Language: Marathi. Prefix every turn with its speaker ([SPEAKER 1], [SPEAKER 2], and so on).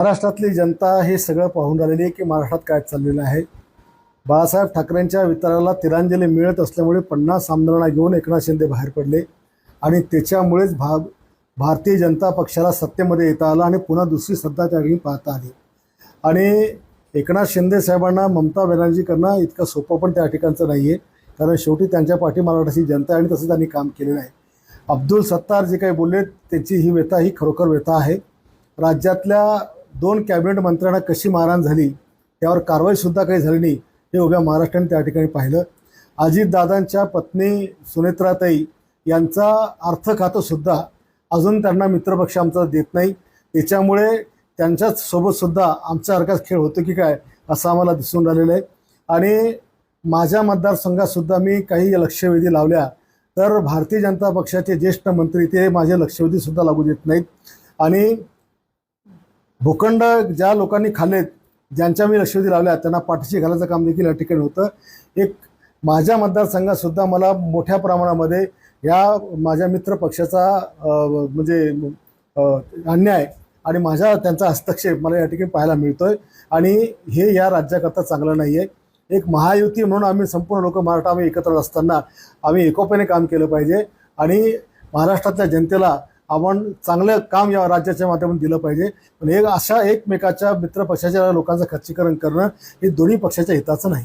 [SPEAKER 1] महाराष्ट्रातली जनता हे सगळं पाहून राहिलेली आहे की महाराष्ट्रात काय चाललेलं आहे। बाळासाहेब ठाकरेंच्या विचाराला तिलांजली मिळत असल्यामुळे 50 आमदारांना घेऊन एकनाथ शिंदे बाहेर पडले आणि त्याच्यामुळेच भारतीय जनता पक्षाला सत्तेमध्ये येता आलं आणि पुन्हा दुसरी सत्ता त्या ठिकाणी पाहता आली। आणि एकनाथ शिंदे साहेबांना ममता बॅनर्जी करणं इतकं सोपं पण त्या ठिकाणचं नाही आहे, कारण शेवटी त्यांच्या पाठी महाराष्ट्राची जनता आहे आणि तसं त्यांनी काम केलेलं आहे। अब्दुल सत्तार जे काही बोलले त्यांची ही व्यथा ही खरोखर व्यथा आहे। राज्यातल्या 2 कॅबिनेट मंत्र्यांना कशी मारहाण झाली त्यावर कारवाईसुद्धा काही झाली नाही हे उभ्या महाराष्ट्राने त्या ठिकाणी पाहिलं। अजितदादांच्या पत्नी सुनेत्राताई यांचा अर्थ खातंसुद्धा अजून त्यांना मित्रपक्ष आमचा देत नाही, त्याच्यामुळे त्यांच्यासोबतसुद्धा आमच्यासारखाच खेळ होतो की काय असं आम्हाला दिसून राहिलेलं आहे। आणि माझ्या मतदारसंघातसुद्धा मी काही लक्षवेधी लावल्या तर भारतीय जनता पक्षाचे ज्येष्ठ मंत्री ते माझे लक्षवेधीसुद्धा लागू देत नाहीत। आणि भूखंड ज्या लोकांनी खाल्लेत, ज्यांच्या मी लक्षवेधी लावल्या त्यांना पाठीशी घालायचं काम देखील या ठिकाणी होतं। एक माझ्या मतदारसंघातसुद्धा मला मोठ्या प्रमाणामध्ये या माझ्या मित्र पक्षाचा अन्याय आणि त्यांचा हस्तक्षेप मला या ठिकाणी पाहायला मिळतोय आणि हे या राज्याकरता चांगलं नाही आहे। एक महायुती म्हणून आम्ही संपूर्ण लोक मराठा आम्ही एकत्र असताना आम्ही एकोप्याने काम केलं पाहिजे आणि महाराष्ट्रातल्या जनतेला आपण चांगलं काम या राज्याच्या माध्यमातून दिलं पाहिजे। पण अशा एकमेकाच्या मित्रपक्षाच्या लोकांचं खच्चीकरण करणं हे दोन्ही पक्षाच्या हिताचं नाही।